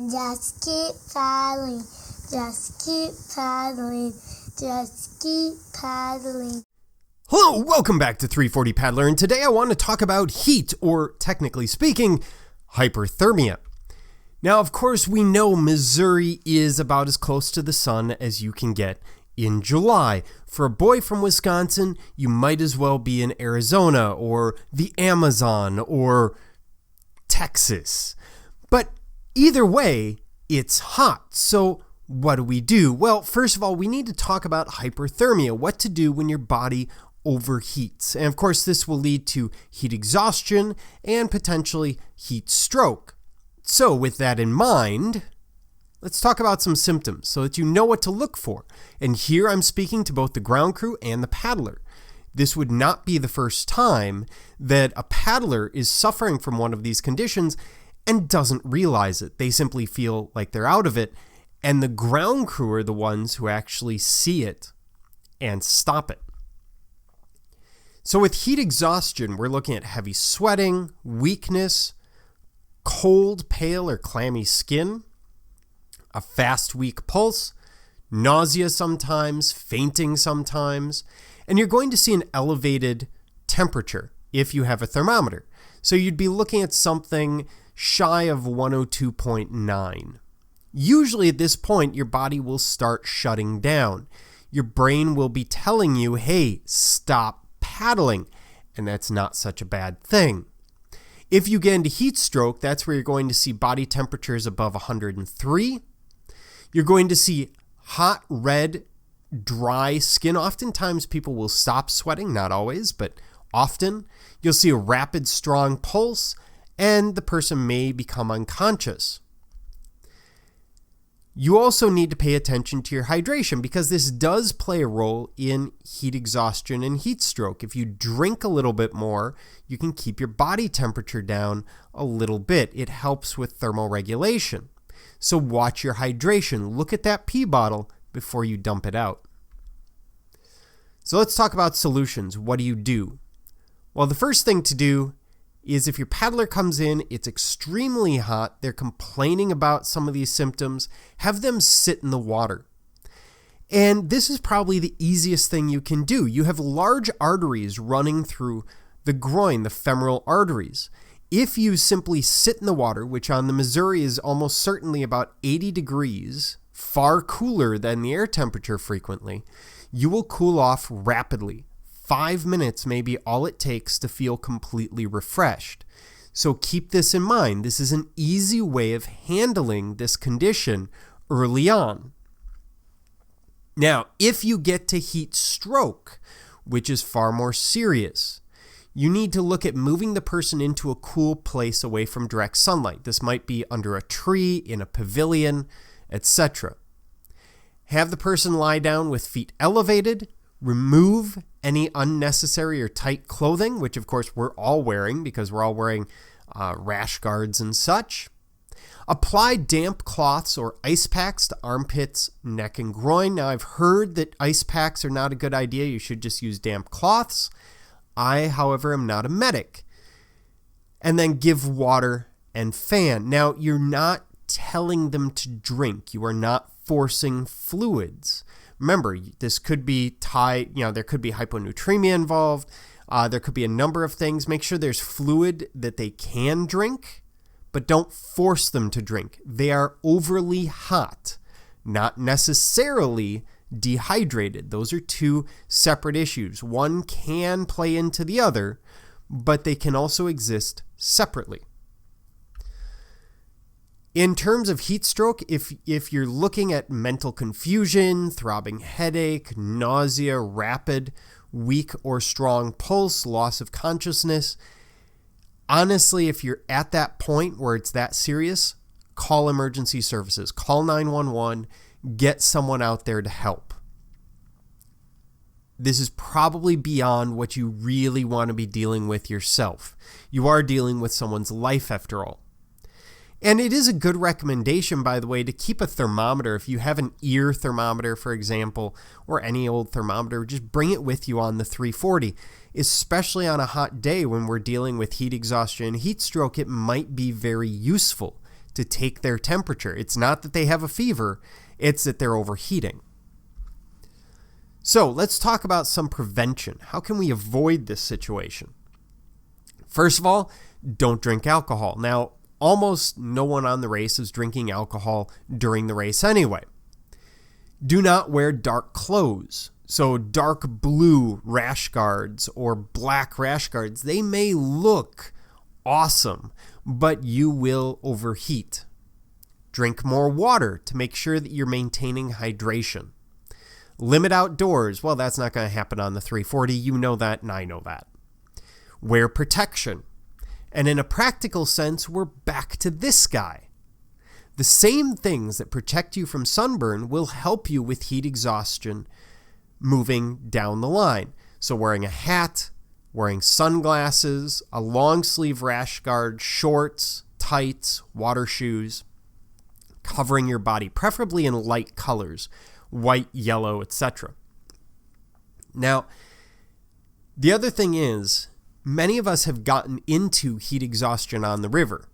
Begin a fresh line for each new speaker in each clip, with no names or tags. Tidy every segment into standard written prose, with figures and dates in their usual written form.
Just keep paddling. Just keep paddling. Just keep paddling.
Hello, welcome back to 340 Paddler, and today I want to talk about heat, or technically speaking, hyperthermia. Now, of course, we know Missouri is about as close to the sun as you can get in July. For a boy from Wisconsin, you might as well be in Arizona or the Amazon or Texas. But either way, it's hot. So what do? Well, first of all, we need to talk about hyperthermia, what to do when your body overheats. And of course, this will lead to heat exhaustion and potentially heat stroke. So with that in mind, let's talk about some symptoms so that you know what to look for. And here I'm speaking to both the ground crew and the paddler. This would not be the first time that a paddler is suffering from one of these conditions and doesn't realize it. They simply feel like they're out of it, and the ground crew are the ones who actually see it and stop it. So with heat exhaustion, we're looking at heavy sweating, weakness, cold, pale, or clammy skin, a fast, weak pulse, nausea sometimes, fainting sometimes, and you're going to see an elevated temperature if you have a thermometer. So you'd be looking at something shy of 102.9. Usually at this point, your body will start shutting down. Your brain will be telling you, hey, stop paddling, and that's not such a bad thing. If you get into heat stroke, that's where you're going to see body temperatures above 103. You're going to see hot, red, dry skin. Oftentimes people will stop sweating, not always, but often. You'll see a rapid, strong pulse, and the person may become unconscious. You also need to pay attention to your hydration because this does play a role in heat exhaustion and heat stroke. If you drink a little bit more, you can keep your body temperature down a little bit. It helps with thermal regulation. So watch your hydration. Look at that pee bottle before you dump it out. So let's talk about solutions. What do? Well, the first thing to do is if your paddler comes in, it's extremely hot, they're complaining about some of these symptoms, have them sit in the water. And this is probably the easiest thing you can do. You have large arteries running through the groin, the femoral arteries. If you simply sit in the water, which on the Missouri is almost certainly about 80 degrees, far cooler than the air temperature frequently, you will cool off rapidly. 5 minutes may be all it takes to feel completely refreshed. So keep this in mind. This is an easy way of handling this condition early on. Now, if you get to heat stroke, which is far more serious, you need to look at moving the person into a cool place away from direct sunlight. This might be under a tree, in a pavilion, etc. Have the person lie down with feet elevated. Remove any unnecessary or tight clothing, which of course we're all wearing because we're all wearing rash guards and such. Apply damp cloths or ice packs to armpits, neck, and groin. Now, I've heard that ice packs are not a good idea. You should just use damp cloths. I, however, am not a medic. And then give water and fan. Now, you're not telling them to drink. You are not forcing fluids. Remember, this could be there could be hyponatremia involved. There could be a number of things. Make sure there's fluid that they can drink, but don't force them to drink. They are overly hot, not necessarily dehydrated. Those are two separate issues. One can play into the other, but they can also exist separately. In terms of heat stroke, if you're looking at mental confusion, throbbing headache, nausea, rapid, weak or strong pulse, loss of consciousness, honestly, if you're at that point where it's that serious, call emergency services, call 911, get someone out there to help. This is probably beyond what you really want to be dealing with yourself. You are dealing with someone's life after all. And it is a good recommendation, by the way, to keep a thermometer. If you have an ear thermometer, for example, or any old thermometer, just bring it with you on the 340. Especially on a hot day when we're dealing with heat exhaustion and heat stroke, it might be very useful to take their temperature. It's not that they have a fever, it's that they're overheating. So let's talk about some prevention. How can we avoid this situation? First of all, don't drink alcohol. Now, almost no one on the race is drinking alcohol during the race anyway. Do not wear dark clothes. So dark blue rash guards or black rash guards, they may look awesome, but you will overheat. Drink more water to make sure that you're maintaining hydration. Limit outdoors. Well, that's not going to happen on the 340. You know that, and I know that. Wear protection. And in a practical sense, we're back to this guy. The same things that protect you from sunburn will help you with heat exhaustion moving down the line. So wearing a hat, wearing sunglasses, a long sleeve rash guard, shorts, tights, water shoes, covering your body, preferably in light colors, white, yellow, etc. Now, the other thing is, many of us have gotten into heat exhaustion on the river.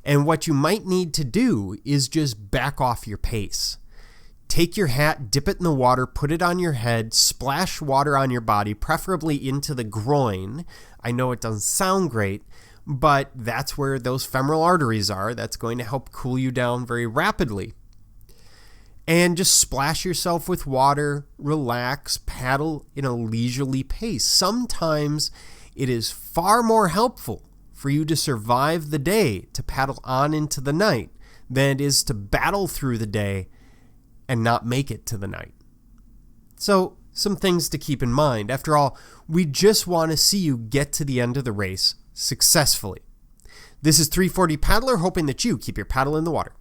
And what you might need to do is just back off your pace. Take your hat, dip it in the water, put it on your head, splash water on your body, preferably into the groin. I know it doesn't sound great, but that's where those femoral arteries are. That's going to help cool you down very rapidly. And just splash yourself with water, relax, paddle in a leisurely pace. Sometimes it is far more helpful for you to survive the day, to paddle on into the night, than it is to battle through the day and not make it to the night. So, some things to keep in mind. After all, we just want to see you get to the end of the race successfully. This is 340 Paddler, hoping that you keep your paddle in the water.